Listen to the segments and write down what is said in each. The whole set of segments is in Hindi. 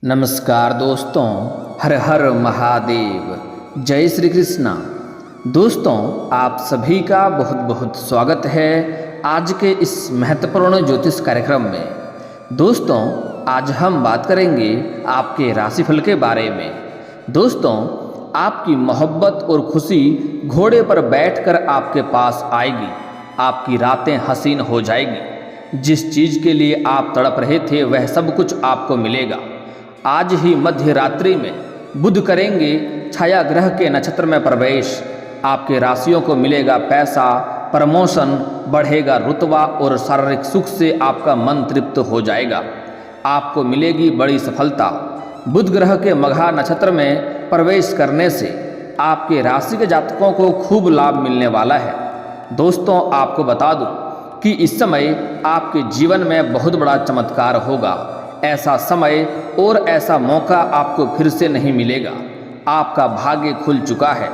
नमस्कार दोस्तों, हर हर महादेव, जय श्री कृष्णा। दोस्तों, आप सभी का बहुत बहुत स्वागत है आज के इस महत्वपूर्ण ज्योतिष कार्यक्रम में। दोस्तों, आज हम बात करेंगे आपके राशिफल के बारे में। दोस्तों, आपकी मोहब्बत और खुशी घोड़े पर बैठकर आपके पास आएगी। आपकी रातें हसीन हो जाएगी। जिस चीज़ के लिए आप तड़प रहे थे वह सब कुछ आपको मिलेगा। आज ही मध्य रात्रि में बुध करेंगे छाया ग्रह के नक्षत्र में प्रवेश। आपके राशियों को मिलेगा पैसा, प्रमोशन, बढ़ेगा रुतबा और शारीरिक सुख से आपका मन तृप्त हो जाएगा। आपको मिलेगी बड़ी सफलता। बुध ग्रह के मघा नक्षत्र में प्रवेश करने से आपके राशि के जातकों को खूब लाभ मिलने वाला है। दोस्तों, आपको बता दूं कि इस समय आपके जीवन में बहुत बड़ा चमत्कार होगा। ऐसा समय और ऐसा मौका आपको फिर से नहीं मिलेगा। आपका भाग्य खुल चुका है।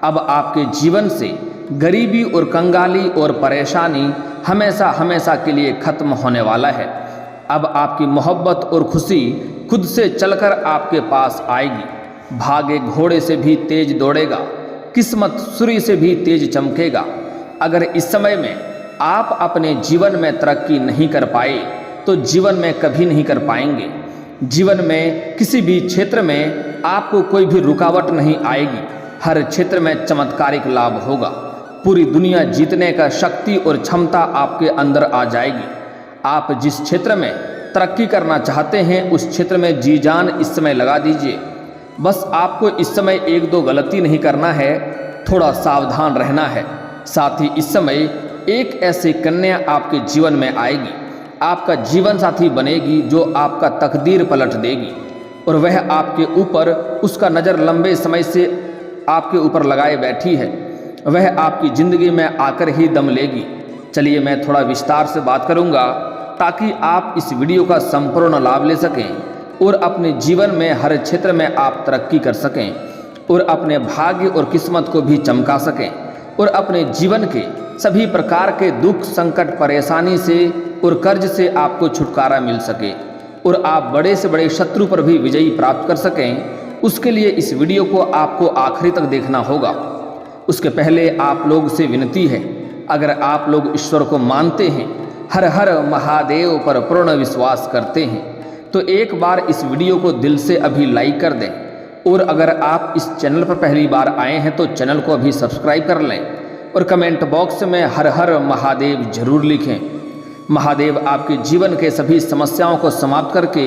अब आपके जीवन से गरीबी और कंगाली और परेशानी हमेशा हमेशा के लिए खत्म होने वाला है। अब आपकी मोहब्बत और खुशी खुद से चलकर आपके पास आएगी। भाग्य घोड़े से भी तेज दौड़ेगा, किस्मत सूर्य से भी तेज चमकेगा। अगर इस समय में आप अपने जीवन में तरक्की नहीं कर पाए तो जीवन में कभी नहीं कर पाएंगे। जीवन में किसी भी क्षेत्र में आपको कोई भी रुकावट नहीं आएगी। हर क्षेत्र में चमत्कारिक लाभ होगा। पूरी दुनिया जीतने का शक्ति और क्षमता आपके अंदर आ जाएगी। आप जिस क्षेत्र में तरक्की करना चाहते हैं उस क्षेत्र में जी जान इस समय लगा दीजिए। बस आपको इस समय एक दो गलती नहीं करना है, थोड़ा सावधान रहना है। साथ ही इस समय एक ऐसी कन्या आपके जीवन में आएगी, आपका जीवन साथी बनेगी जो आपका तकदीर पलट देगी और वह आपके ऊपर उसका नज़र लंबे समय से आपके ऊपर लगाए बैठी है। वह आपकी ज़िंदगी में आकर ही दम लेगी। चलिए मैं थोड़ा विस्तार से बात करूंगा ताकि आप इस वीडियो का संपूर्ण लाभ ले सकें और अपने जीवन में हर क्षेत्र में आप तरक्की कर सकें और अपने भाग्य और किस्मत को भी चमका सकें और अपने जीवन के सभी प्रकार के दुख, संकट, परेशानी से और कर्ज से आपको छुटकारा मिल सके और आप बड़े से बड़े शत्रु पर भी विजयी प्राप्त कर सकें। उसके लिए इस वीडियो को आपको आखिरी तक देखना होगा। उसके पहले आप लोग से विनती है, अगर आप लोग ईश्वर को मानते हैं, हर हर महादेव पर पूर्ण विश्वास करते हैं, तो एक बार इस वीडियो को दिल से अभी लाइक कर दें और अगर आप इस चैनल पर पहली बार आए हैं तो चैनल को अभी सब्सक्राइब कर लें और कमेंट बॉक्स में हर हर महादेव जरूर लिखें। महादेव आपके जीवन के सभी समस्याओं को समाप्त करके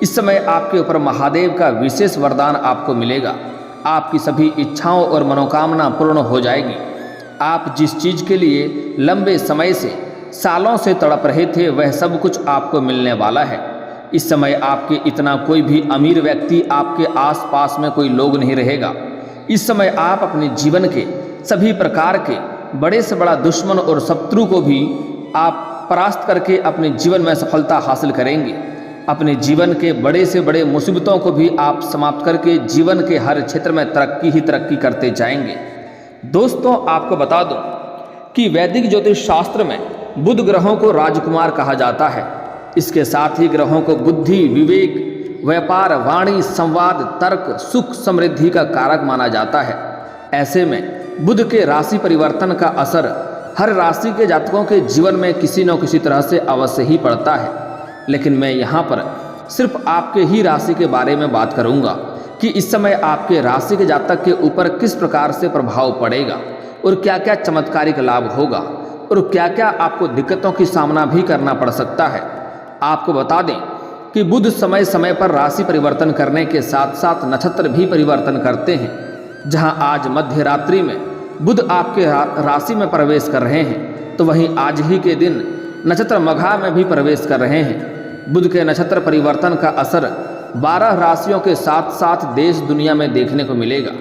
इस समय आपके ऊपर महादेव का विशेष वरदान आपको मिलेगा। आपकी सभी इच्छाओं और मनोकामना पूर्ण हो जाएगी। आप जिस चीज़ के लिए लंबे समय से, सालों से तड़प रहे थे वह सब कुछ आपको मिलने वाला है। इस समय आपके इतना कोई भी अमीर व्यक्ति आपके आसपास में कोई लोग नहीं रहेगा। इस समय आप अपने जीवन के सभी प्रकार के बड़े से बड़ा दुश्मन और शत्रु को भी आप परास्त करके अपने जीवन में सफलता हासिल करेंगे। अपने जीवन के बड़े से बड़े मुसीबतों को भी आप समाप्त करके जीवन के हर क्षेत्र में तरक्की ही तरक्की करते जाएंगे। दोस्तों, आपको बता दूं कि वैदिक ज्योतिष शास्त्र में बुध ग्रहों को राजकुमार कहा जाता है। इसके साथ ही ग्रहों को बुद्धि, विवेक, व्यापार, वाणी, संवाद, तर्क, सुख, समृद्धि का कारक माना जाता है। ऐसे में बुध के राशि परिवर्तन का असर हर राशि के जातकों के जीवन में किसी न किसी तरह से अवश्य ही पड़ता है। लेकिन मैं यहाँ पर सिर्फ आपके ही राशि के बारे में बात करूँगा कि इस समय आपके राशि के जातक के ऊपर किस प्रकार से प्रभाव पड़ेगा और क्या क्या चमत्कारिक लाभ होगा और क्या क्या आपको दिक्कतों की सामना भी करना पड़ सकता है। आपको बता दें कि बुध समय समय पर राशि परिवर्तन करने के साथ साथ नक्षत्र भी परिवर्तन करते हैं। जहाँ आज मध्य रात्रि में बुध आपके राशि में प्रवेश कर रहे हैं तो वहीं आज ही के दिन नक्षत्र मघा में भी प्रवेश कर रहे हैं। बुध के नक्षत्र परिवर्तन का असर 12 राशियों के साथ साथ देश दुनिया में देखने को मिलेगा।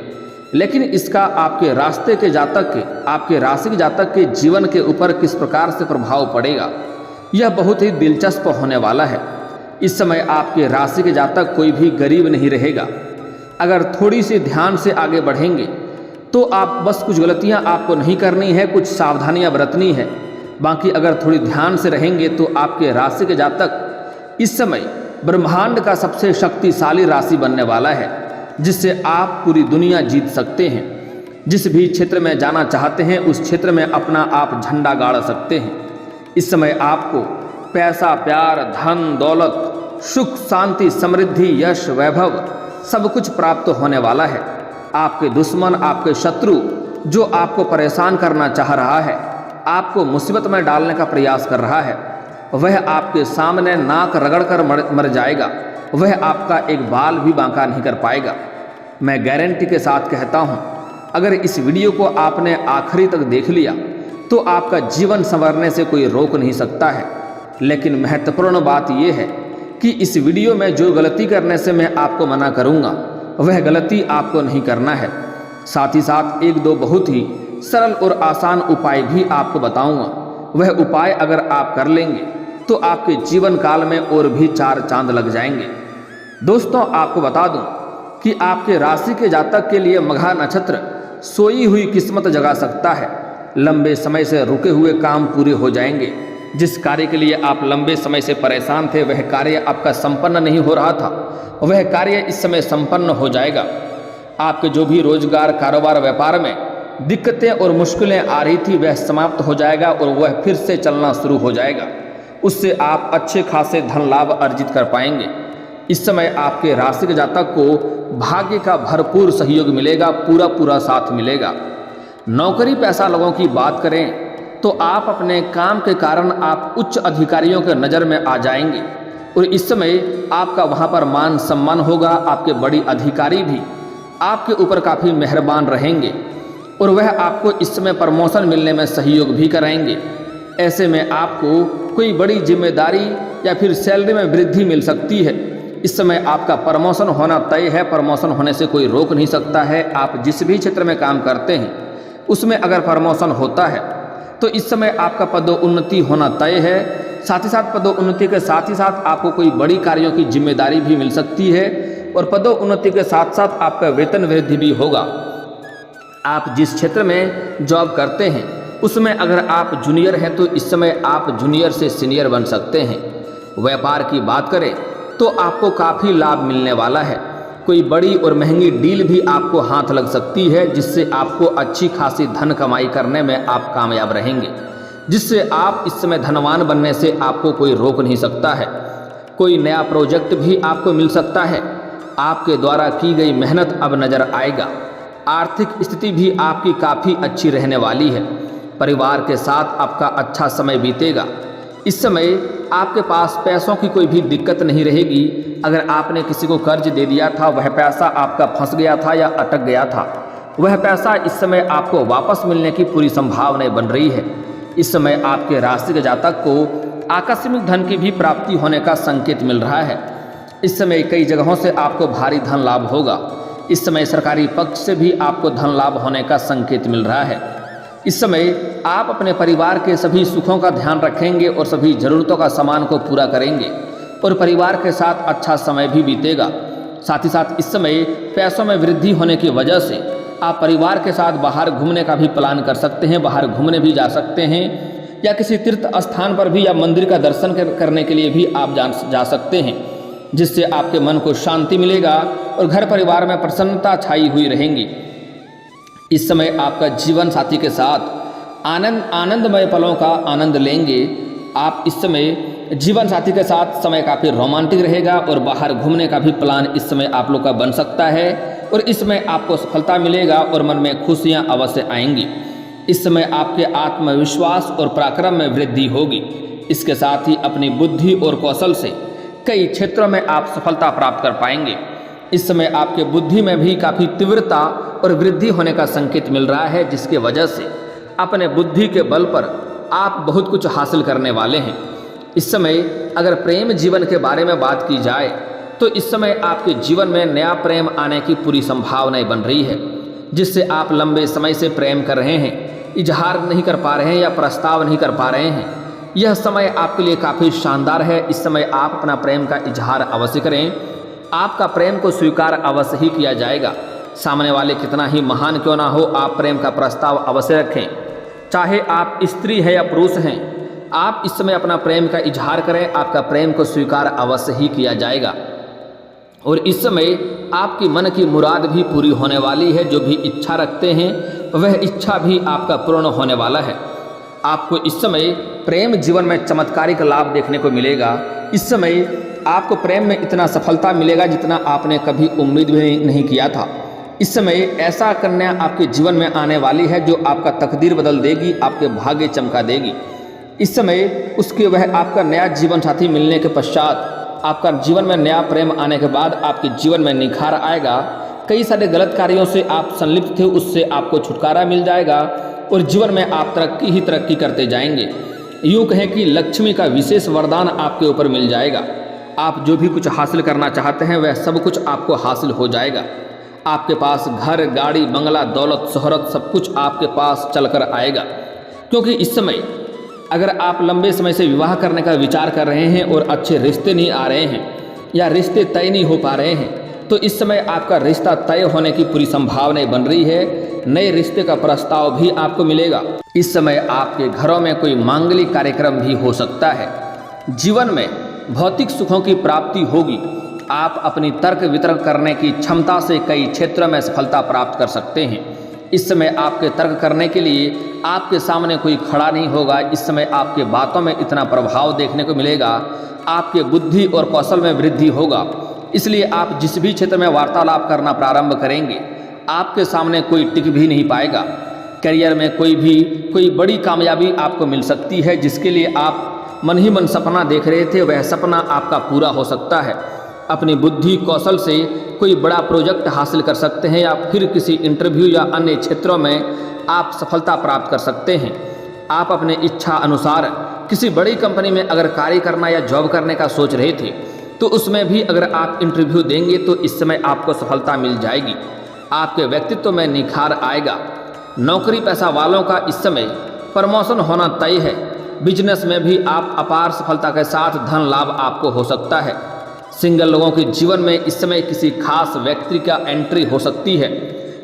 लेकिन इसका आपके रास्ते के जातक के, आपके राशि के जातक के जीवन के ऊपर किस प्रकार से प्रभाव पड़ेगा, यह बहुत ही दिलचस्प होने वाला है। इस समय आपके राशि के जातक कोई भी गरीब नहीं रहेगा। अगर थोड़ी सी ध्यान से आगे बढ़ेंगे तो आप बस कुछ गलतियां आपको नहीं करनी है, कुछ सावधानियां बरतनी है। बाकी अगर थोड़ी ध्यान से रहेंगे तो आपके राशि के जातक इस समय ब्रह्मांड का सबसे शक्तिशाली राशि बनने वाला है, जिससे आप पूरी दुनिया जीत सकते हैं। जिस भी क्षेत्र में जाना चाहते हैं उस क्षेत्र में अपना आप झंडा गाड़ सकते हैं। इस समय आपको पैसा, प्यार, धन, दौलत, सुख, शांति, समृद्धि, यश, वैभव सब कुछ प्राप्त होने वाला है। आपके दुश्मन, आपके शत्रु जो आपको परेशान करना चाह रहा है, आपको मुसीबत में डालने का प्रयास कर रहा है, वह आपके सामने नाक रगड़ कर मर जाएगा। वह आपका एक बाल भी बांका नहीं कर पाएगा। मैं गारंटी के साथ कहता हूँ, अगर इस वीडियो को आपने आखिरी तक देख लिया तो आपका जीवन संवरने से कोई रोक नहीं सकता है। लेकिन महत्वपूर्ण बात यह है कि इस वीडियो में जो गलती करने से मैं आपको मना करूँगा वह गलती आपको नहीं करना है। साथ ही साथ एक दो बहुत ही सरल और आसान उपाय भी आपको बताऊंगा। वह उपाय अगर आप कर लेंगे तो आपके जीवन काल में और भी 4 चांद लग जाएंगे। दोस्तों, आपको बता दूं कि आपके राशि के जातक के लिए मघा नक्षत्र सोई हुई किस्मत जगा सकता है। लंबे समय से रुके हुए काम पूरे हो जाएंगे। जिस कार्य के लिए आप लंबे समय से परेशान थे वह कार्य आपका संपन्न नहीं हो रहा था, वह कार्य इस समय संपन्न हो जाएगा। आपके जो भी रोजगार, कारोबार, व्यापार में दिक्कतें और मुश्किलें आ रही थी वह समाप्त हो जाएगा और वह फिर से चलना शुरू हो जाएगा। उससे आप अच्छे खासे धन लाभ अर्जित कर पाएंगे। इस समय आपके राशि के जातक को भाग्य का भरपूर सहयोग मिलेगा, पूरा साथ मिलेगा। नौकरी पैसा लोगों की बात करें तो आप अपने काम के कारण आप उच्च अधिकारियों के नज़र में आ जाएंगे और इस समय आपका वहाँ पर मान सम्मान होगा। आपके बड़ी अधिकारी भी आपके ऊपर काफ़ी मेहरबान रहेंगे और वह आपको इस समय प्रमोशन मिलने में सहयोग भी कराएंगे। ऐसे में आपको कोई बड़ी जिम्मेदारी या फिर सैलरी में वृद्धि मिल सकती है। इस समय आपका प्रमोशन होना तय है। प्रमोशन होने से कोई रोक नहीं सकता है। आप जिस भी क्षेत्र में काम करते हैं उसमें अगर प्रमोशन होता है तो इस समय आपका पदोन्नति होना तय है। साथ ही साथ पदोन्नति के साथ ही साथ आपको कोई बड़ी कार्यों की जिम्मेदारी भी मिल सकती है और पदोन्नति के साथ साथ आपका वेतन वृद्धि भी होगा। आप जिस क्षेत्र में जॉब करते हैं उसमें अगर आप जूनियर हैं तो इस समय आप जूनियर से सीनियर बन सकते हैं। व्यापार की बात करें तो आपको काफ़ी लाभ मिलने वाला है। कोई बड़ी और महंगी डील भी आपको हाथ लग सकती है जिससे आपको अच्छी खासी धन कमाई करने में आप कामयाब रहेंगे, जिससे आप इस समय धनवान बनने से आपको कोई रोक नहीं सकता है। कोई नया प्रोजेक्ट भी आपको मिल सकता है। आपके द्वारा की गई मेहनत अब नज़र आएगा। आर्थिक स्थिति भी आपकी काफ़ी अच्छी रहने वाली है। परिवार के साथ आपका अच्छा समय बीतेगा। इस समय आपके पास पैसों की कोई भी दिक्कत नहीं रहेगी। अगर आपने किसी को कर्ज दे दिया था, वह पैसा आपका फंस गया था या अटक गया था, वह पैसा इस समय आपको वापस मिलने की पूरी संभावनाएं बन रही है। इस समय आपके राशि के जातक को आकस्मिक धन की भी प्राप्ति होने का संकेत मिल रहा है। इस समय कई जगहों से आपको भारी धन लाभ होगा। इस समय सरकारी पक्ष से भी आपको धन लाभ होने का संकेत मिल रहा है। इस समय आप अपने परिवार के सभी सुखों का ध्यान रखेंगे और सभी ज़रूरतों का सामान को पूरा करेंगे और परिवार के साथ अच्छा समय भी बीतेगा। साथ ही साथ इस समय पैसों में वृद्धि होने की वजह से आप परिवार के साथ बाहर घूमने का भी प्लान कर सकते हैं। बाहर घूमने भी जा सकते हैं या किसी तीर्थ स्थान पर भी या मंदिर का दर्शन करने के लिए भी आप जा सकते हैं, जिससे आपके मन को शांति मिलेगा और घर परिवार में प्रसन्नता छाई हुई रहेंगी। इस समय आपका जीवन साथी के साथ आनंदमय पलों का आनंद लेंगे। आप इस समय जीवन साथी के साथ समय काफ़ी रोमांटिक रहेगा और बाहर घूमने का भी प्लान इस समय आप लोग का बन सकता है और इसमें आपको सफलता मिलेगा और मन में खुशियां अवश्य आएंगी। इस समय आपके आत्मविश्वास और पराक्रम में वृद्धि होगी। इसके साथ ही अपनी बुद्धि और कौशल से कई क्षेत्रों में आप सफलता प्राप्त कर पाएंगे। इस समय आपके बुद्धि में भी काफ़ी तीव्रता और वृद्धि होने का संकेत मिल रहा है, जिसके वजह से अपने बुद्धि के बल पर आप बहुत कुछ हासिल करने वाले हैं। इस समय अगर प्रेम जीवन के बारे में बात की जाए तो इस समय आपके जीवन में नया प्रेम आने की पूरी संभावनाएं बन रही है, जिससे आप लंबे समय से प्रेम कर रहे हैं, इजहार नहीं कर पा रहे हैं या प्रस्ताव नहीं कर पा रहे हैं। यह समय आपके लिए काफ़ी शानदार है। इस समय आप अपना प्रेम का इजहार अवश्य करें। आपका प्रेम को स्वीकार अवश्य ही किया जाएगा। सामने वाले कितना ही महान क्यों ना हो, आप प्रेम का प्रस्ताव अवश्य रखें। चाहे आप स्त्री है या पुरुष हैं, आप इस समय अपना प्रेम का इजहार करें, आपका प्रेम को स्वीकार अवश्य ही किया जाएगा। और इस समय आपकी मन की मुराद भी पूरी होने वाली है। जो भी इच्छा रखते हैं वह इच्छा भी आपका पूर्ण होने वाला है। आपको इस समय प्रेम जीवन में चमत्कारिक लाभ देखने को मिलेगा। इस समय आपको प्रेम में इतना सफलता मिलेगा जितना आपने कभी उम्मीद भी नहीं किया था। इस समय ऐसा कन्या आपके जीवन में आने वाली है जो आपका तकदीर बदल देगी, आपके भाग्य चमका देगी। इस समय उसके वह आपका नया जीवन साथी मिलने के पश्चात आपका जीवन में नया प्रेम आने के बाद आपके जीवन में निखार आएगा। कई सारे गलत कार्यों से आप संलिप्त थे, उससे आपको छुटकारा मिल जाएगा और जीवन में आप तरक्की ही तरक्की करते जाएंगे। यूँ कहें कि लक्ष्मी का विशेष वरदान आपके ऊपर मिल जाएगा। आप जो भी कुछ हासिल करना चाहते हैं वह सब कुछ आपको हासिल हो जाएगा। आपके पास घर, गाड़ी, बंगला, दौलत, शोहरत सब कुछ आपके पास चलकर आएगा। क्योंकि इस समय अगर आप लंबे समय से विवाह करने का विचार कर रहे हैं और अच्छे रिश्ते नहीं आ रहे हैं या रिश्ते तय नहीं हो पा रहे हैं, तो इस समय आपका रिश्ता तय होने की पूरी संभावनाएं बन रही है। नए रिश्ते का प्रस्ताव भी आपको मिलेगा। इस समय आपके घरों में कोई मांगलिक कार्यक्रम भी हो सकता है। जीवन में भौतिक सुखों की प्राप्ति होगी। आप अपनी तर्क वितर्क करने की क्षमता से कई क्षेत्रों में सफलता प्राप्त कर सकते हैं। इस समय आपके तर्क करने के लिए आपके सामने कोई खड़ा नहीं होगा। इस समय आपके बातों में इतना प्रभाव देखने को मिलेगा, आपके बुद्धि और कौशल में वृद्धि होगा। इसलिए आप जिस भी क्षेत्र में वार्तालाप करना प्रारंभ करेंगे आपके सामने कोई टिक भी नहीं पाएगा। करियर में कोई बड़ी कामयाबी आपको मिल सकती है। जिसके लिए आप मन ही मन सपना देख रहे थे वह सपना आपका पूरा हो सकता है। अपनी बुद्धि कौशल से कोई बड़ा प्रोजेक्ट हासिल कर सकते हैं या फिर किसी इंटरव्यू या अन्य क्षेत्रों में आप सफलता प्राप्त कर सकते हैं। आप अपने इच्छा अनुसार किसी बड़ी कंपनी में अगर कार्य करना या जॉब करने का सोच रहे थे तो उसमें भी अगर आप इंटरव्यू देंगे तो इस समय आपको सफलता मिल जाएगी। आपके व्यक्तित्व में निखार आएगा। नौकरी पैसा वालों का इस समय प्रमोशन होना तय है। बिजनेस में भी आप अपार सफलता के साथ धन लाभ आपको हो सकता है। सिंगल लोगों के जीवन में इस समय किसी खास व्यक्ति का एंट्री हो सकती है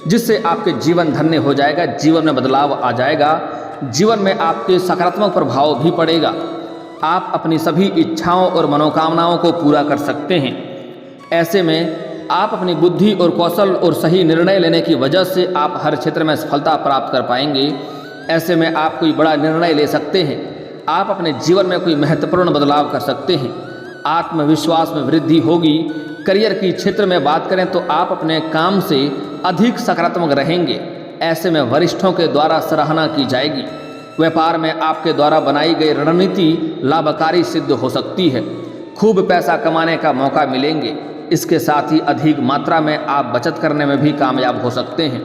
जिससे आपके जीवन धन्य हो जाएगा, जीवन में बदलाव आ जाएगा, जीवन में आपके सकारात्मक प्रभाव भी पड़ेगा। आप अपनी सभी इच्छाओं और मनोकामनाओं को पूरा कर सकते हैं। ऐसे में आप अपनी बुद्धि और कौशल और सही निर्णय लेने की वजह से आप हर क्षेत्र में सफलता प्राप्त कर पाएंगे। ऐसे में आप कोई बड़ा निर्णय ले सकते हैं। आप अपने जीवन में कोई महत्वपूर्ण बदलाव कर सकते हैं। आत्मविश्वास में वृद्धि होगी। करियर की क्षेत्र में बात करें तो आप अपने काम से अधिक सकारात्मक रहेंगे। ऐसे में वरिष्ठों के द्वारा सराहना की जाएगी। व्यापार में आपके द्वारा बनाई गई रणनीति लाभकारी सिद्ध हो सकती है। खूब पैसा कमाने का मौका मिलेंगे। इसके साथ ही अधिक मात्रा में आप बचत करने में भी कामयाब हो सकते हैं।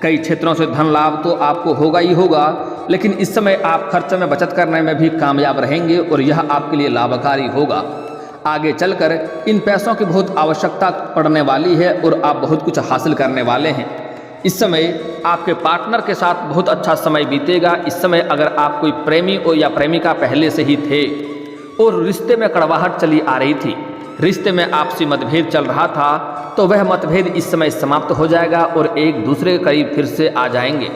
कई क्षेत्रों से धन लाभ तो आपको होगा ही होगा, लेकिन इस समय आप खर्च में बचत करने में भी कामयाब रहेंगे और यह आपके लिए लाभकारी होगा। आगे चलकर इन पैसों की बहुत आवश्यकता पड़ने वाली है और आप बहुत कुछ हासिल करने वाले हैं। इस समय आपके पार्टनर के साथ बहुत अच्छा समय बीतेगा। इस समय अगर आप कोई प्रेमी और या प्रेमिका पहले से ही थे और रिश्ते में कड़वाहट चली आ रही थी, रिश्ते में आपसी मतभेद चल रहा था, तो वह मतभेद इस समय समाप्त हो जाएगा और एक दूसरे के करीब फिर से आ जाएंगे।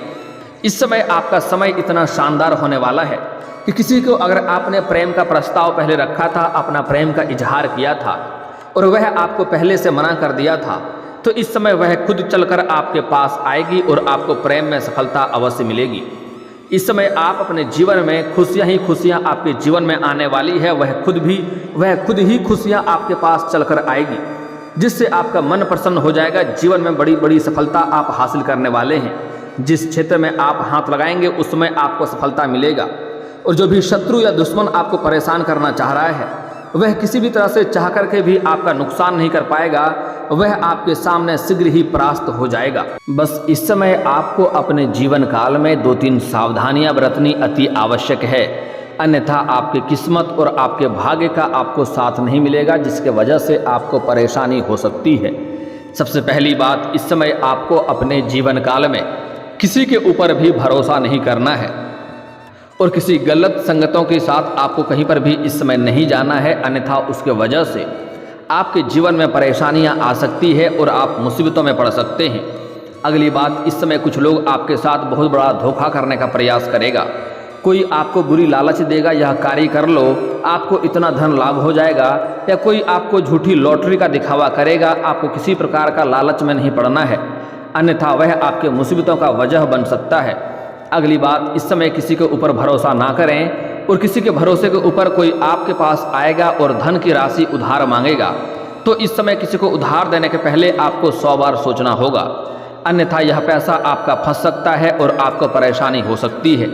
इस समय आपका समय इतना शानदार होने वाला है कि किसी को अगर आपने प्रेम का प्रस्ताव पहले रखा था, अपना प्रेम का इजहार किया था और वह आपको पहले से मना कर दिया था, तो इस समय वह खुद चलकर आपके पास आएगी और आपको प्रेम में सफलता अवश्य मिलेगी। इस समय आप अपने जीवन में खुशियां ही खुशियां आपके जीवन में आने वाली है। वह खुद ही खुशियां आपके पास चलकर आएगी, जिससे आपका मन प्रसन्न हो जाएगा। जीवन में बड़ी बड़ी सफलता आप हासिल करने वाले हैं। जिस क्षेत्र में आप हाथ लगाएंगे उसमें आपको सफलता मिलेगा। और जो भी शत्रु या दुश्मन आपको परेशान करना चाह रहा है वह किसी भी तरह से चाह करके भी आपका नुकसान नहीं कर पाएगा। वह आपके सामने शीघ्र ही परास्त हो जाएगा। बस इस समय आपको अपने जीवन काल में 2-3 सावधानियां बरतनी अति आवश्यक है, अन्यथा आपकी किस्मत और आपके भाग्य का आपको साथ नहीं मिलेगा, जिसके वजह से आपको परेशानी हो सकती है। सबसे पहली बात, इस समय आपको अपने जीवन काल में किसी के ऊपर भी भरोसा नहीं करना है और किसी गलत संगतों के साथ आपको कहीं पर भी इस समय नहीं जाना है, अन्यथा उसके वजह से आपके जीवन में परेशानियां आ सकती है और आप मुसीबतों में पड़ सकते हैं। अगली बात, इस समय कुछ लोग आपके साथ बहुत बड़ा धोखा करने का प्रयास करेगा। कोई आपको बुरी लालच देगा, यह कार्य कर लो आपको इतना धन लाभ हो जाएगा, या कोई आपको झूठी लॉटरी का दिखावा करेगा, आपको किसी प्रकार का लालच में नहीं पड़ना है, अन्यथा वह आपके मुसीबतों का वजह बन सकता है। अगली बात, इस समय किसी के ऊपर भरोसा ना करें, और किसी के भरोसे के ऊपर कोई आपके पास आएगा और धन की राशि उधार मांगेगा, तो इस समय किसी को उधार देने के पहले आपको 100 बार सोचना होगा, अन्यथा यह पैसा आपका फंस सकता है और आपको परेशानी हो सकती है।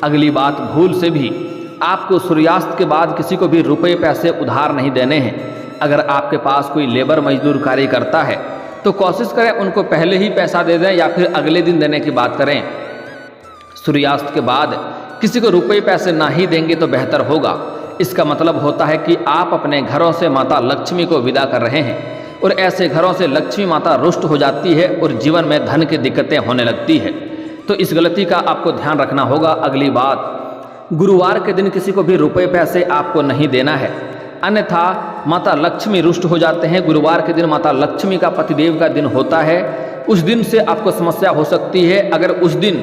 अगली बात, भूल से भी आपको सूर्यास्त के बाद किसी को भी रुपए पैसे उधार नहीं देने हैं। अगर आपके पास कोई लेबर मजदूर कार्य करता है तो कोशिश करें उनको पहले ही पैसा दे दें या फिर अगले दिन देने की बात करें। सूर्यास्त के बाद किसी को रुपए पैसे ना ही देंगे तो बेहतर होगा। इसका मतलब होता है कि आप अपने घरों से माता लक्ष्मी को विदा कर रहे हैं, और ऐसे घरों से लक्ष्मी माता रुष्ट हो जाती है और जीवन में धन की दिक्कतें होने लगती है, तो इस गलती का आपको ध्यान रखना होगा। अगली बात, गुरुवार के दिन किसी को भी रुपए पैसे आपको नहीं देना है, अन्यथा माता लक्ष्मी रुष्ट हो जाते हैं। गुरुवार के दिन माता लक्ष्मी का पतिदेव का दिन होता है, उस दिन से आपको समस्या हो सकती है। अगर उस दिन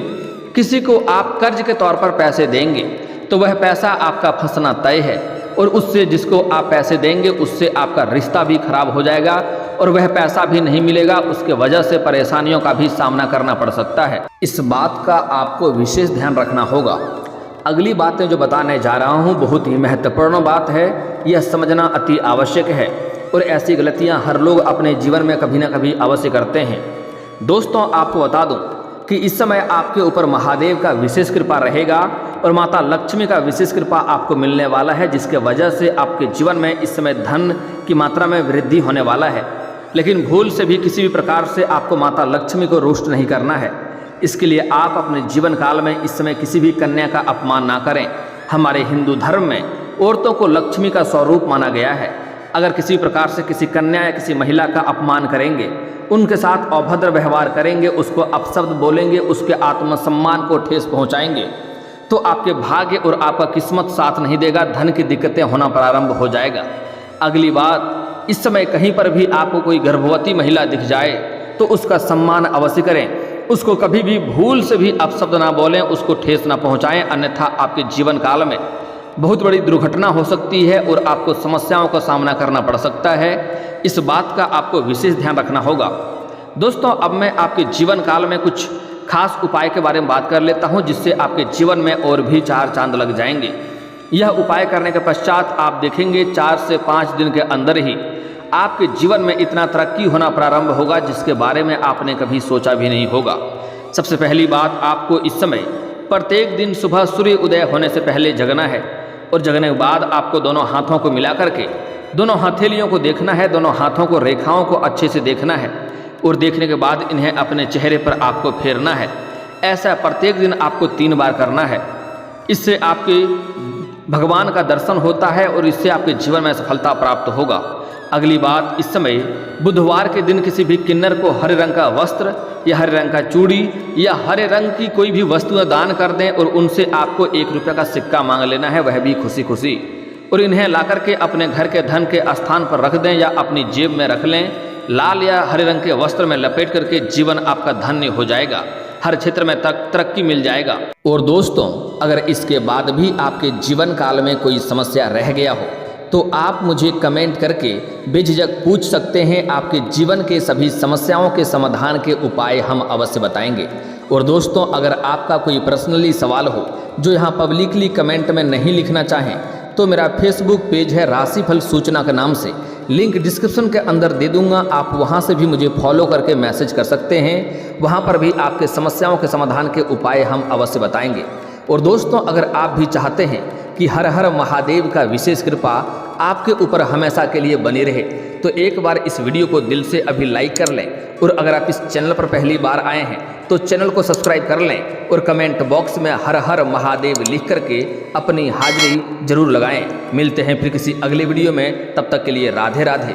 किसी को आप कर्ज के तौर पर पैसे देंगे तो वह पैसा आपका फंसना तय है, और उससे जिसको आप पैसे देंगे उससे आपका रिश्ता भी खराब हो जाएगा और वह पैसा भी नहीं मिलेगा, उसके वजह से परेशानियों का भी सामना करना पड़ सकता है। इस बात का आपको विशेष ध्यान रखना होगा। अगली बातें जो बताने जा रहा हूँ बहुत ही महत्वपूर्ण बात है, यह समझना अति आवश्यक है, और ऐसी गलतियाँ हर लोग अपने जीवन में कभी ना कभी अवश्य करते हैं। दोस्तों, आपको बता दूं कि इस समय आपके ऊपर महादेव का विशेष कृपा रहेगा और माता लक्ष्मी का विशेष कृपा आपको मिलने वाला है, जिसके वजह से आपके जीवन में इस समय धन की मात्रा में वृद्धि होने वाला है। लेकिन भूल से भी किसी भी प्रकार से आपको माता लक्ष्मी को रुष्ट नहीं करना है। इसके लिए आप अपने जीवन काल में इस समय किसी भी कन्या का अपमान ना करें। हमारे हिंदू धर्म में औरतों को लक्ष्मी का स्वरूप माना गया है। अगर किसी प्रकार से किसी कन्या या किसी महिला का अपमान करेंगे, उनके साथ अभद्र व्यवहार करेंगे, उसको अपशब्द बोलेंगे, उसके आत्मसम्मान को ठेस पहुंचाएंगे, तो आपके भाग्य और आपका किस्मत साथ नहीं देगा, धन की दिक्कतें होना प्रारंभ हो जाएगा। अगली बात, इस समय कहीं पर भी आपको कोई गर्भवती महिला दिख जाए तो उसका सम्मान अवश्य करें। उसको कभी भी भूल से भी अपशब्द ना बोलें, उसको ठेस ना पहुंचाएं, अन्यथा आपके जीवन काल में बहुत बड़ी दुर्घटना हो सकती है और आपको समस्याओं का सामना करना पड़ सकता है। इस बात का आपको विशेष ध्यान रखना होगा। दोस्तों, अब मैं आपके जीवन काल में कुछ खास उपाय के बारे में बात कर लेता हूं, जिससे आपके जीवन में और भी 4 चांद लग जाएंगे। यह उपाय करने के पश्चात आप देखेंगे 4 से 5 दिन के अंदर ही आपके जीवन में इतना तरक्की होना प्रारंभ होगा जिसके बारे में आपने कभी सोचा भी नहीं होगा। सबसे पहली बात, आपको इस समय प्रत्येक दिन सुबह सूर्य उदय होने से पहले जगना है, और जगने के बाद आपको दोनों हाथों को मिला करके दोनों हथेलियों को देखना है, दोनों हाथों को रेखाओं को अच्छे से देखना है, और देखने के बाद इन्हें अपने चेहरे पर आपको फेरना है। ऐसा प्रत्येक दिन आपको 3 बार करना है। इससे आपके भगवान का दर्शन होता है और इससे आपके जीवन में सफलता प्राप्त होगा। अगली बात, इस समय बुधवार के दिन किसी भी किन्नर को हरे रंग का वस्त्र या हरे रंग का चूड़ी या हरे रंग की कोई भी वस्तुएं दान कर दें, और उनसे आपको 1 रुपये का सिक्का मांग लेना है, वह भी खुशी खुशी, और इन्हें ला करके अपने घर के धन के स्थान पर रख दें या अपनी जेब में रख लें। लाल या हरे रंग के वस्त्र में लपेट करके जीवन आपका धन्य हो जाएगा, हर क्षेत्र में तरक्की मिल जाएगा। और दोस्तों, अगर इसके बाद भी आपके जीवन काल में कोई समस्या रह गया हो तो आप मुझे कमेंट करके बेझिझक पूछ सकते हैं। आपके जीवन के सभी समस्याओं के समाधान के उपाय हम अवश्य बताएंगे। और दोस्तों, अगर आपका कोई पर्सनली सवाल हो जो यहाँ पब्लिकली कमेंट में नहीं लिखना चाहें तो मेरा फेसबुक पेज है राशिफल सूचना के नाम से, लिंक डिस्क्रिप्शन के अंदर दे दूंगा, आप वहां से भी मुझे फॉलो करके मैसेज कर सकते हैं। वहां पर भी आपके समस्याओं के समाधान के उपाय हम अवश्य बताएंगे। और दोस्तों, अगर आप भी चाहते हैं कि हर हर महादेव का विशेष कृपा आपके ऊपर हमेशा के लिए बनी रहे तो एक बार इस वीडियो को दिल से अभी लाइक कर लें, और अगर आप इस चैनल पर पहली बार आए हैं तो चैनल को सब्सक्राइब कर लें, और कमेंट बॉक्स में हर हर महादेव लिख करके अपनी हाजिरी जरूर लगाएं। मिलते हैं फिर किसी अगले वीडियो में, तब तक के लिए राधे राधे।